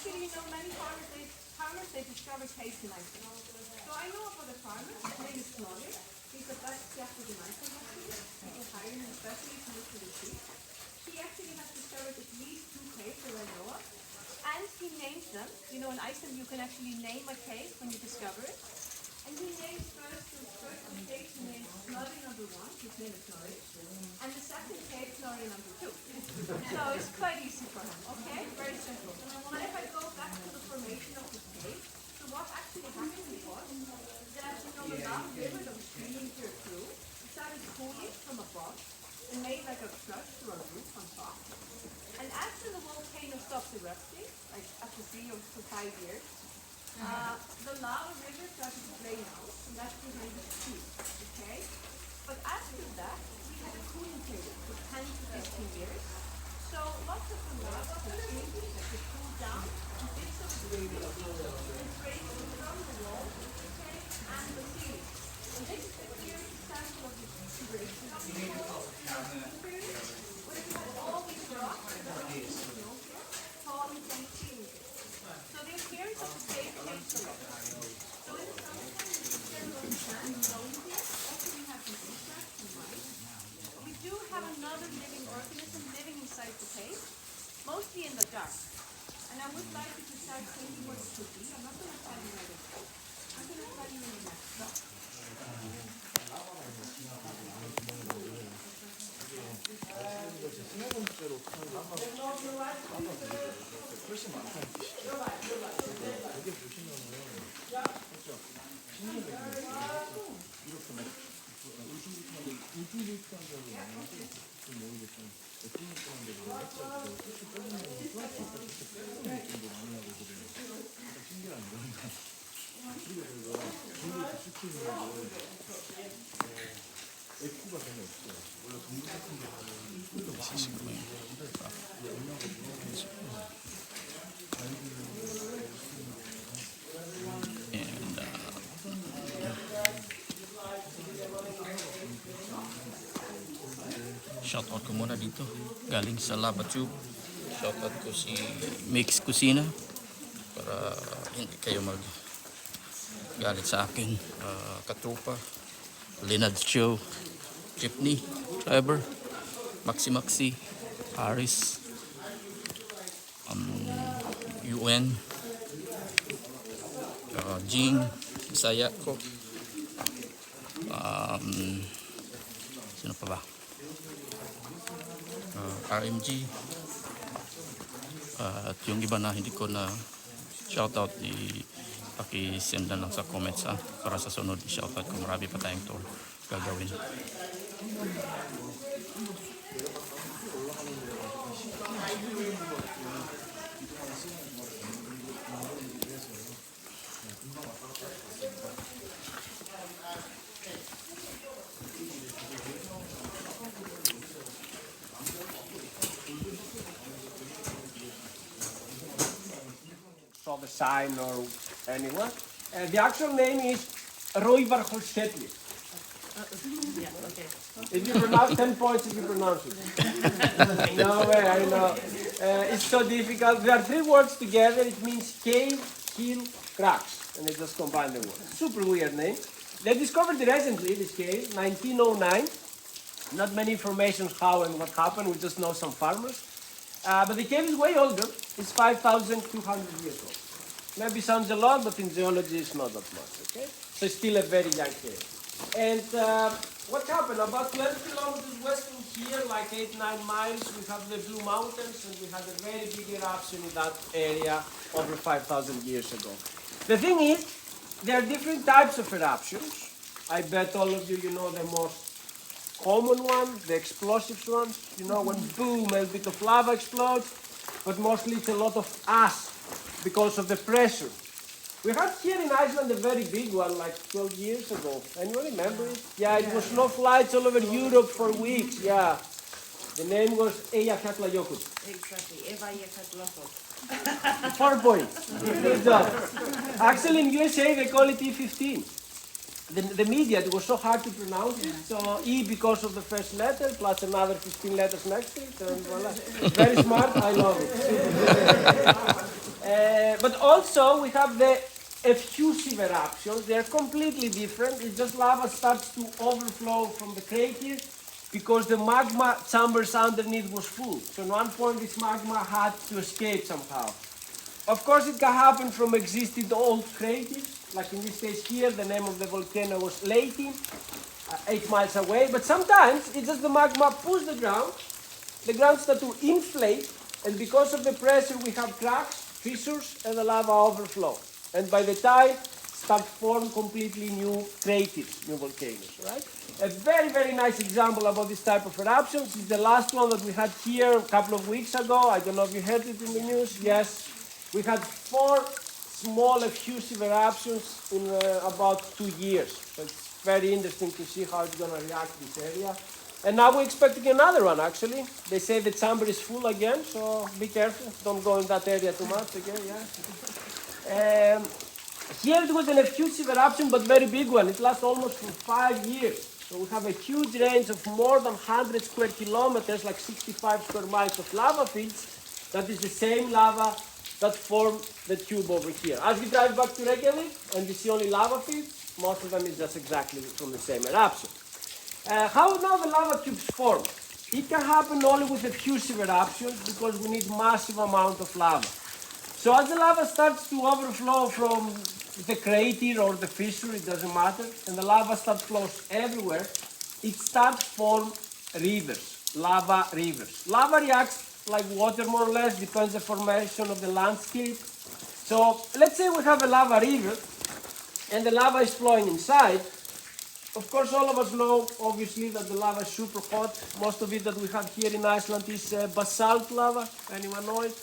actually, you know, many farmers they discover caves in Iceland. So I know about a farmer, his name is Snorri. He's the best shepherd in Iceland actually. People hire him especially to look for the sheep. He actually has discovered at least 2 caves that I know of. And he names them. You know, in Iceland you can actually name a cave when you discover it. And he names first the cave, he names Snorri number 1, his name is Snorri. And the second cave, Snorri number 2. So it's quite easy for him, okay? Very simple. But if I go back to the formation of the cave, so what actually happened was that, you know, the lava river that was streaming here through, it started cooling from above and made like a flush through a roof on top. And after the volcano stopped erupting, like after 3 or 5 years, the lava river started to drain out, and that's behind the sea, okay? But after that, we had a cooling period for 10 to 15 years. So lots of the lava was changing, like it cooled down, and bits of it and breaks from the wall, okay, and the ceiling. And this is the clearest example of the duration of the wall, period, where you had all these rocks that were falling from the ceiling. So the appearance of the cave changed a lot. So in the summertime, you see general sand flowing here. Also, we have some insects and mice. We do have another living organism living inside the cave, mostly in the dark. And I would like you to start thinking what it could be. I'm not going to tell you right away. I'm going to tell you in the next talk. 훨씬 많다는 뜻이죠. 여기 보시면은 그렇죠. 신기하게 이렇게 막 우중직한적으로 나오는데 좀 모르겠지만 우중직한적으로 약간 끝이 떠지는 플라스틱 같은 빼는 느낌도 많이 나고 그래요. 약간 신기한 건가. 그리고 저희가 중국에서 시키는 거를 F가 전혀 없어요. 원래 동물 같은 경우는 술도 많이 먹는데 엄마가 물어보는 shoutout ko muna dito galing sa Lava Tube. Shoutout ko si Mix Kusina para hindi kayo mag galit sa akin. Katrupa Linad Show, Jeepney Driver, Maxi Harris, UN, Jing Bisaya ko, sino pa ba? RMG, at yung iba na hindi ko na shoutout, paki-send na lang sa comments para sa sunod i-shoutout ko. Marami pa tayong tour gagawin. Saw the sign or anyone. The actual name is Raufarhólshellir. If you pronounce 10 points if you pronounce it. No way, I know. It's so difficult. There are 3 words together. It means cave, hill, cracks. And they just combine the words. Super weird name. They discovered it recently, this cave, 1909. Not many information how and what happened. We just know some farmers. But the cave is way older. It's 5,200 years old. Maybe sounds a lot, but in geology it's not that much, okay? So it's still a very young cave. And what happened? About 12 kilometers west from here, like 8-9 miles, we have the Blue Mountains, and we had a very big eruption in that area over 5,000 years ago. The thing is, there are different types of eruptions. I bet all of you know the most common one, the explosive ones. You know, when boom, a bit of lava explodes, but mostly it's a lot of ash because of the pressure. We had here in Iceland a very big one, like 12 years ago. Anyone remember it? Yeah, it was no flights all over Europe for weeks, yeah. The name was Eyjafjallajökull. Exactly, Eyjafjallajökull. 4 points. Good job. Actually, in USA, they call it E15. The media, it was so hard to pronounce it, so E because of the first letter, plus another 15 letters next to it, and voila. Very smart, I love it. But also we have the effusive eruptions. They are completely different. It's just lava starts to overflow from the crater because the magma chambers underneath was full. So at one point this magma had to escape somehow. Of course it can happen from existing old craters, like in this case here, the name of the volcano was Leitin, 8 miles away. But sometimes it's just the magma pushes the ground starts to inflate, and because of the pressure we have cracks, fissures, and the lava overflow. And by the time start form completely new craters, new volcanoes, right? A very, very nice example about this type of eruptions is the last one that we had here a couple of weeks ago. I don't know if you heard it in the news. Yes, we had 4 small effusive eruptions in about 2 years. So it's very interesting to see how it's going to react to this area. And now we're expecting another one, actually. They say the chamber is full again, so be careful. Don't go in that area too much again, yeah. Here it was an effusive eruption, but very big one. It lasts almost for 5 years. So we have a huge range of more than 100 square kilometers, like 65 square miles of lava fields. That is the same lava that formed the tube over here. As we drive back to Reykjavík and we see only lava fields, most of them is just exactly from the same eruption. How now the lava tubes form? It can happen only with effusive eruptions because we need massive amount of lava. So as the lava starts to overflow from the crater or the fissure, it doesn't matter, and the lava starts flows everywhere, it starts form rivers, lava rivers. Lava reacts like water more or less, depends the formation of the landscape. So let's say we have a lava river and the lava is flowing inside. Of course, all of us know, obviously, that the lava is super hot. Most of it that we have here in Iceland is basalt lava. Anyone know it?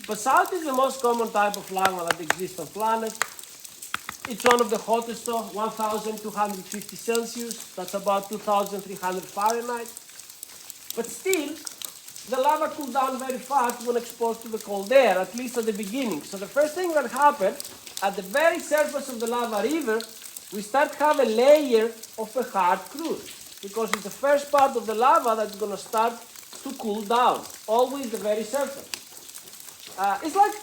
Basalt is the most common type of lava that exists on planet. It's one of the hottest, 1,250 Celsius. That's about 2,300 Fahrenheit. But still, the lava cools down very fast when exposed to the cold air, at least at the beginning. So the first thing that happened, at the very surface of the lava river, we start to have a layer of a hard crust, because it's the first part of the lava that's going to start to cool down, always the very surface. It's like,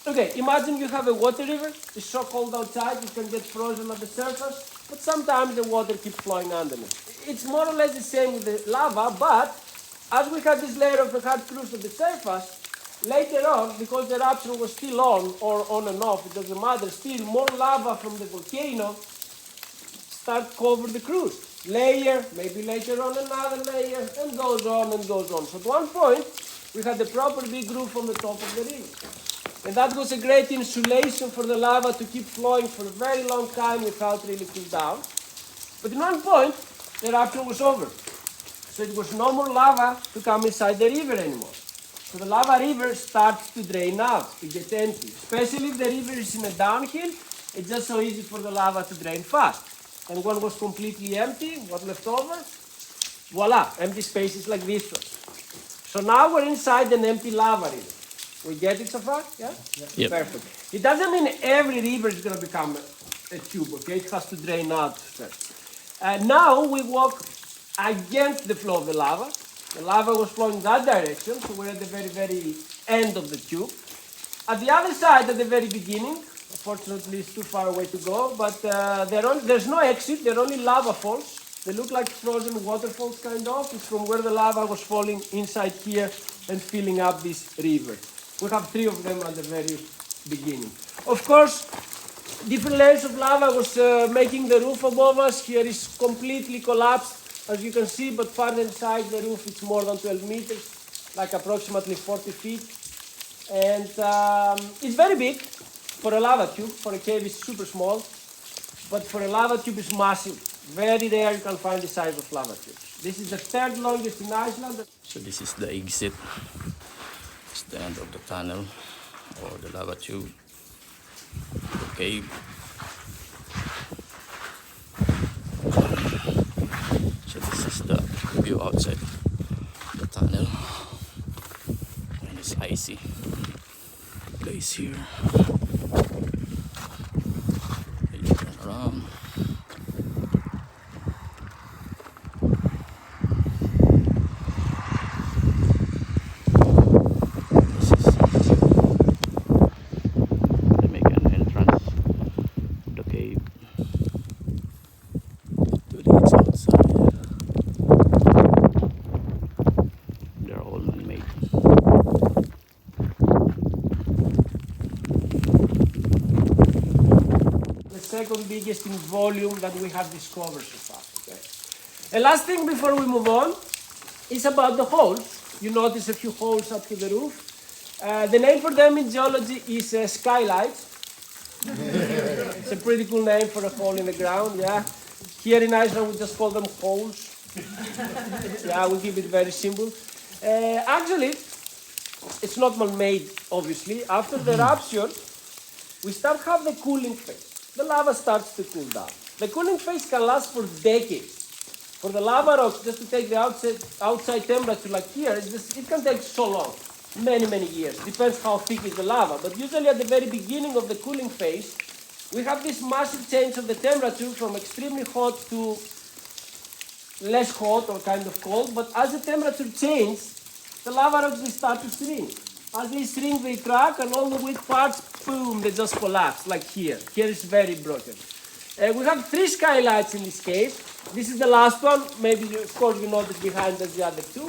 okay, imagine you have a water river, it's so cold outside, you can get frozen at the surface, but sometimes the water keeps flowing underneath. It's more or less the same with the lava, but as we had this layer of a hard crust at the surface, later on, because the eruption was still on, or on and off, it doesn't matter, still more lava from the volcano start cover the crust. Layer, maybe later on another layer, and goes on and goes on. So at one point, we had the proper big roof on the top of the river. And that was a great insulation for the lava to keep flowing for a very long time without really cooling down. But at one point, the eruption was over. So it was no more lava to come inside the river anymore. So the lava river starts to drain out, it gets empty. Especially if the river is in a downhill, it's just so easy for the lava to drain fast. And when it was completely empty, what left over? Voila, empty spaces like this one. So now we're inside an empty lava river. We get it so far? Yeah? Yep. Perfect. It doesn't mean every river is going to become a tube, okay? It has to drain out first. Now we walk against the flow of the lava. The lava was flowing that direction, so we're at the very, very end of the tube. At the other side, at the very beginning, unfortunately it's too far away to go, but there's no exit, there are only lava falls. They look like frozen waterfalls kind of. It's from where the lava was falling inside here and filling up this river. We have 3 of them at the very beginning. Of course, different layers of lava was making the roof above us. Here is completely collapsed, as you can see, but farther inside the roof it's more than 12 meters, like approximately 40 feet. And it's very big for a lava tube. For a cave it's super small, but for a lava tube it's massive. Very rare you can find the size of lava tubes. This is the 3rd longest in Iceland. So this is the exit. It's the end of the tunnel or the lava tube, the cave. So this is the view outside the tunnel, and it's icy place here. You turn around. second biggest in volume that we have discovered so far. Okay? The last thing before we move on is about the holes. You notice a few holes up to the roof. The name for them in geology is skylights. It's a pretty cool name for a hole in the ground, yeah. Here in Iceland we just call them holes. Yeah, we keep it very simple. Actually, it's not man-made, obviously. After the eruption, we start have the cooling phase. The lava starts to cool down. The cooling phase can last for decades. For the lava rocks, just to take the outside temperature like here, it can take so long. Many years. Depends how thick is the lava. But usually at the very beginning of the cooling phase, we have this massive change of the temperature from extremely hot to less hot or kind of cold. But as the temperature changes, the lava rocks, they start to shrink. As they shrink, they crack, and all the weak parts, boom, they just collapse, like here. Here is very broken. We have 3 skylights in this cave. This is the last one. Maybe, of course, you notice behind us the other 2.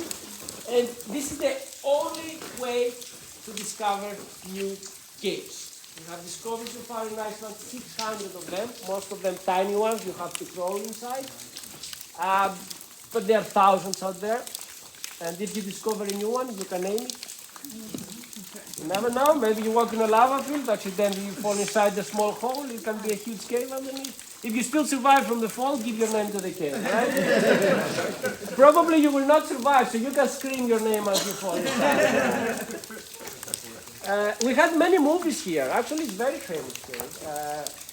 And this is the only way to discover new caves. We have discovered so far in Iceland 600 of them, most of them tiny ones. You have to crawl inside. But there are thousands out there. And if you discover a new one, you can name it. You never know. Maybe you walk in a lava field, accidentally you fall inside a small hole. It can be a huge cave underneath. If you still survive from the fall, give your name to the cave, right? Probably you will not survive, so you can scream your name as you fall inside. We had many movies here. Actually, it's very famous cave.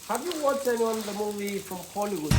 Have you watched anyone the movie from Hollywood?